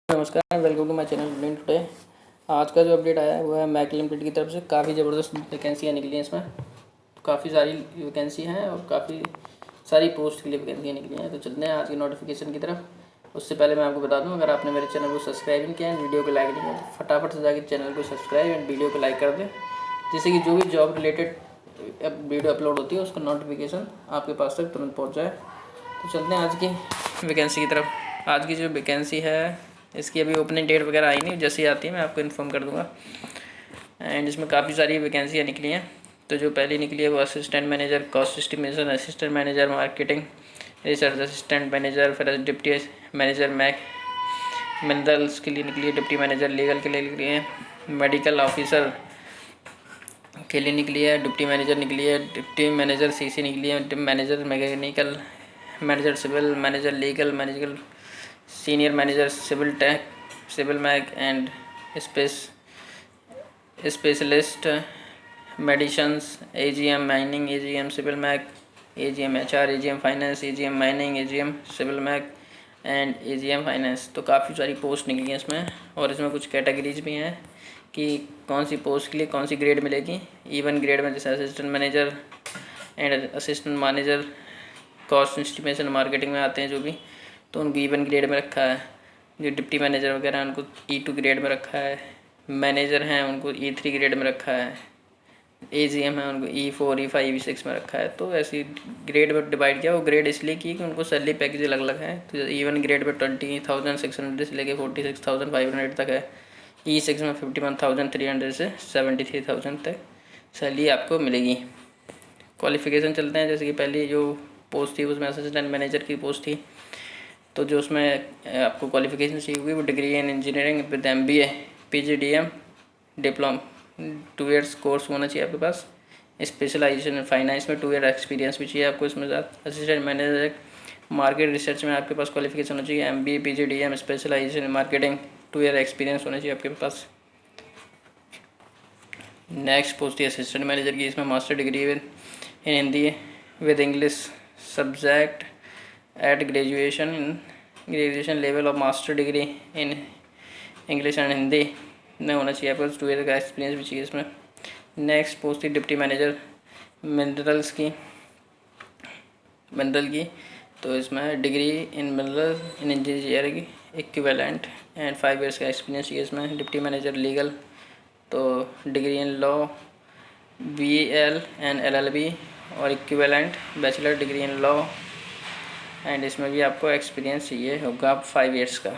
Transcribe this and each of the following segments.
नमस्कार, welcome to my channel student today. आज का जो अपडेट आया है वो है मैक लिमिटेड की तरफ से। काफ़ी ज़बरदस्त वैकेंसियाँ निकली हैं इसमें। काफ़ी सारी वैकेंसी हैं और काफ़ी सारी पोस्ट के लिए वैकेंसियाँ निकली हैं। तो चलते हैं आज की नोटिफिकेशन की तरफ। उससे पहले मैं आपको बता दूं, अगर आपने मेरे चैनल को सब्सक्राइब नहीं किया है, वीडियो को लाइक नहीं किया, तो फटाफट से जाकर चैनल को सब्सक्राइब एंड वीडियो को लाइक कर दें, जिससे कि जो भी जॉब रिलेटेड वीडियो अपलोड होती है उसका नोटिफिकेशन आपके पास तक तुरंत पहुँच जाए। तो चलते हैं आज की वैकेंसी की तरफ। आज की जो वैकेंसी है इसकी अभी ओपनिंग डेट वगैरह आई नहीं, जैसे ही आती है मैं आपको इन्फॉर्म कर दूंगा। एंड इसमें काफ़ी सारी वैकेंसियाँ निकली हैं। तो जो पहली निकली है वो assistant manager cost estimation, assistant manager marketing research, assistant manager, फिर डिप्टी मैनेजर मैक मिनरल्स के लिए निकली है, डिप्टी मैनेजर लीगल के लिए निकली है, मेडिकल ऑफिसर के लिए निकली है, डिप्टी मैनेजर निकली है, डिप्टी मैनेजर सीसी निकली है, manager mechanical, manager civil, manager legal, manager senior manager civil tech, civil mech and specialist medicines, AGM mining, AGM civil mech, AGM HR, AGM finance, AGM mining, AGM civil mech and AGM finance. तो काफ़ी सारी post निकली हैं इसमें, और इसमें कुछ categories भी हैं कि कौन सी पोस्ट के लिए कौन सी ग्रेड मिलेगी। इवन ग्रेड में जैसे assistant manager and assistant manager cost estimation marketing में आते हैं जो भी, तो उनको इवन ग्रेड में रखा है। जो डिप्टी मैनेजर वगैरह उनको E2 ग्रेड में रखा है, मैनेजर हैं उनको E3 ग्रेड में रखा है, एजीएम है उनको E4, E5, E6 में रखा है। तो ऐसी ग्रेड में डिवाइड किया। वो ग्रेड इसलिए की कि उनको सैलरी पैकेज अलग अलग है। तो इवन ग्रेड में 20,600 से लेके 46,500 तक है। E6 में 51,300 से 73,000 तक सैलरी आपको मिलेगी। क्वालिफिकेशन चलते हैं। जैसे कि पहली जो पोस्ट थी उसमें असिस्टेंट मैनेजर की पोस्ट थी, तो जो उसमें आपको क्वालिफिकेशन चाहिए हुई वो degree in engineering with MBA PGDM diploma 2 years course होना चाहिए आपके पास। स्पेशलाइजेशन फाइनेंस में 2 ईयर एक्सपीरियंस भी चाहिए आपको इसमें साथ। असिस्टेंट मैनेजर मार्केट रिसर्च में आपके पास क्वालिफिकेशन होना चाहिए MBA PGDM specialisation marketing 2 year experience होना चाहिए आपके पास। नेक्स्ट पोस्ट थी असिस्टेंट मैनेजर की। इसमें master degree in Hindi with English subject at graduation level of master degree in English and Hindi में होना चाहिए आपको। 2 ईयर का एक्सपीरियंस भी चाहिए इसमें। नेक्स्ट पोस्ट थी डिप्टी मैनेजर मिनरल की। तो इसमें degree in mineral in engineering equivalent and 5 years का एक्सपीरियंस चाहिए इसमें। डिप्टी मैनेजर लीगल तो degree in law BL and LLB और equivalent bachelor degree in law, and इसमें भी आपको एक्सपीरियंस चाहिए होगा 5 ईयर्स का।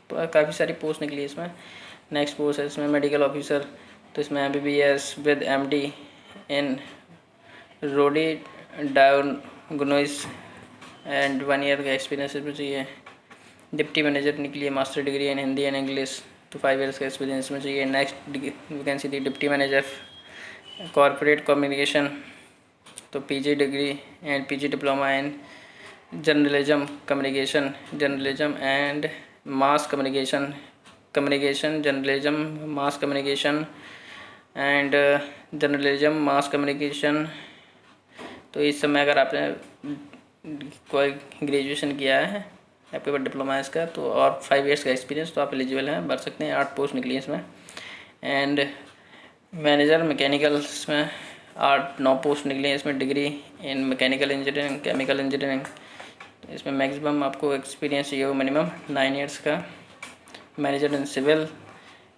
तो काफ़ी सारी पोस्ट निकली इसमें। नेक्स्ट पोस्ट है इसमें मेडिकल ऑफिसर। तो इसमें MBBS with MD in radio diagnosis and 1 year का एक्सपीरियंस इसमें चाहिए। डिप्टी मैनेजर निकली है master degree in Hindi and English, तो 5 ईयर्स का एक्सपीरियंस में चाहिए। नेक्स्ट वैकेंसी थी डिप्टी मैनेजर कॉर्पोरेट कम्युनिकेशन, तो PG degree and PG diploma in journalism and mass communication journalism mass communication and journalism mass communication. तो इस समय अगर आपने कोई ग्रेजुएशन किया है, आपके पास डिप्लोमा है इसका, तो और 5 ईयर्स का एक्सपीरियंस, तो आप एलिजिबल हैं, भर सकते हैं। 8 पोस्ट निकली है इसमें। एंड मैनेजर मैकेनिकल्स में 8-9 पोस्ट निकली हैं इसमें। Degree in mechanical engineering chemical engineering, इसमें मैक्सिमम आपको एक्सपीरियंस चाहिए हो मिनिमम 9 ईयर्स का। मैनेजर इन सिविल,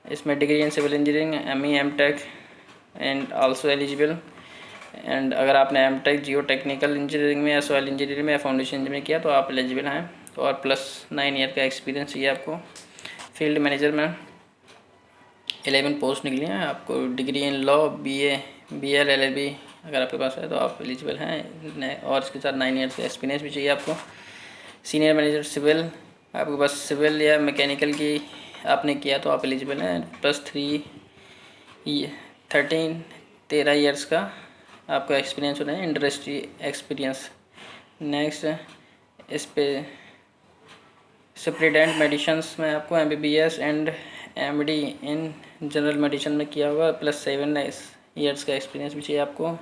इसमें degree in civil engineering ME M.Tech and also eligible. And अगर आपने M.Tech जियो टेक्निकल इंजीनियरिंग में या सॉइल इंजीनियरिंग में या फाउंडेशन इंजीनियरिंग किया तो आप एलिजिबल हैं, और प्लस 9 ईयर का एक्सपीरियंस चाहिए आपको। फील्ड मैनेजर में 11 पोस्ट निकली हैं। आपको degree in law BA BL LLB अगर आपके पास है तो आप एलिजिबल हैं, और इसके साथ 9 ईयर्स का एक्सपीरियंस भी चाहिए आपको। सीनियर मैनेजर सिविल, आपके पास सिविल या मैकेनिकल की आपने किया तो आप एलिजिबल हैं, प्लस 13 ईयर्स का आपको एक्सपीरियंस होना है, इंडस्ट्री एक्सपीरियंस। नेक्स्ट इस पे सुप्रिटेंडेंट मेडिसिन्स में आपको MBBS and MD in general medicine में किया हुआ, प्लस 7 ईयर्स का एक्सपीरियंस भी चाहिए आपको।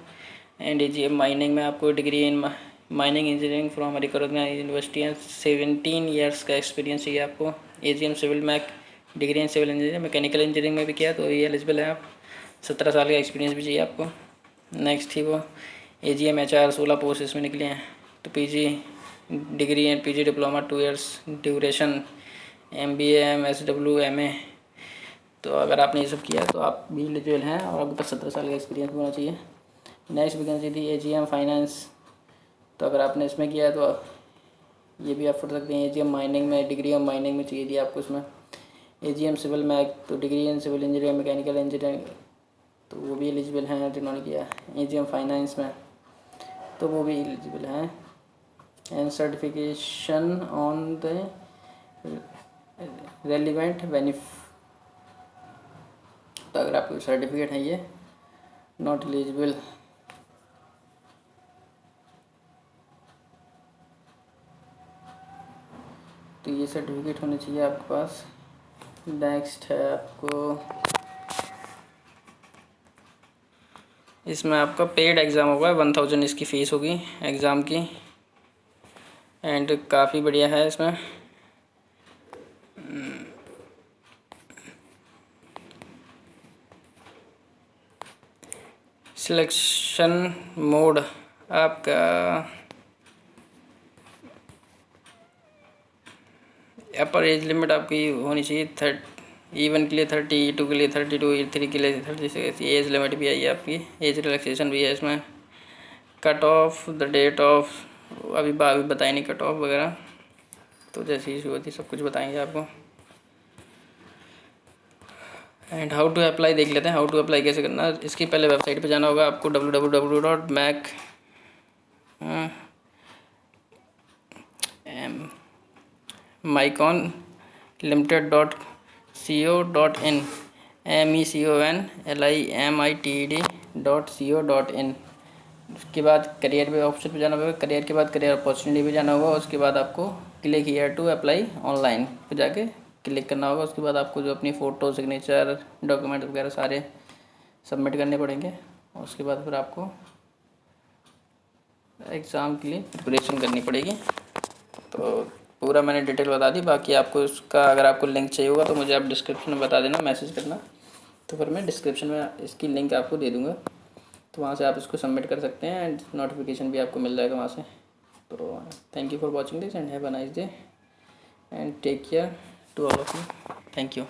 एंड AGM माइनिंग में आपको degree in mining engineering from recognised university 17 years का एक्सपीरियंस चाहिए आपको। AGM civil mech, degree in civil engineering, mechanical engineering में भी किया तो ये एलिजिबल है आप। 17 साल का एक्सपीरियंस भी चाहिए आपको। नेक्स्ट थी वो AGM HR, 16 पोस्ट इसमें निकले हैं। तो PG degree and PG diploma 2 years duration, MBA MSW MA। तो अगर आपने ये सब किया तो आप भी एलिजिबल हैं और आपके पास 17 साल का एक्सपीरियंस भी होना चाहिए। नेक्स्ट वैकेंसी थी AGM फाइनेंस। तो अगर आपने इसमें किया है तो ये भी आप पढ़ सकते हैं। AGM माइनिंग में, डिग्री ऑफ माइनिंग में चाहिए थी आपको इसमें। AGM सिविल मैक, तो degree in civil engineering mechanical engineering, तो वो भी एलिजिबल हैं जिन्होंने किया। AGM फाइनेंस में तो वो भी एलिजिबल हैं। And certification on the relevant तो अगर आपको सर्टिफिकेट है ये नॉट एलिजिबल। तो ये सर्टिफिकेट होने चाहिए आपके पास। नेक्स्ट है आपको इसमें आपका पेड एग्ज़ाम होगा, 1000 इसकी फ़ीस होगी एग्ज़ाम की। एंड काफ़ी बढ़िया है इसमें। सिलेक्शन मोड आपका अपर एज लिमिट आपकी होनी चाहिए E1 के लिए 30, E2 के लिए 32, E3 के लिए 36। एज लिमिट भी आई है आपकी, एज रिलैक्सेशन भी है इसमें। Cut off the date of अभी बताए नहीं कट ऑफ वगैरह, तो जैसी इशू होती सब कुछ बताएंगे आपको। एंड हाउ टू अप्लाई देख लेते हैं। हाउ टू अप्लाई कैसे करना है। इसकी पहले वेबसाइट पे जाना होगा आपको www.myconlimited.co.in MECONLIMITED.co.in। उसके बाद करियर पे ऑप्शन पे जाना होगा। करियर के बाद करियर अपॉर्चुनिटी पे जाना होगा। उसके बाद आपको click here to apply online पे जाके क्लिक करना होगा। उसके बाद आपको जो अपनी फ़ोटो, सिग्नेचर, डॉक्यूमेंट वगैरह सारे सबमिट करने पड़ेंगे। और उसके बाद फिर आपको एग्ज़ाम के लिए प्रिपरेशन करनी पड़ेगी। तो पूरा मैंने डिटेल बता दी। बाकी आपको उसका अगर आपको लिंक चाहिए होगा तो मुझे आप डिस्क्रिप्शन में बता देना, मैसेज करना, तो फिर मैं डिस्क्रिप्शन में इसकी लिंक आपको दे दूँगा। तो वहाँ से आप इसको सबमिट कर सकते हैं एंड नोटिफिकेशन भी आपको मिल जाएगा वहाँ से। तो thank you for watching this and have a nice day and take care to all of you. Thank you.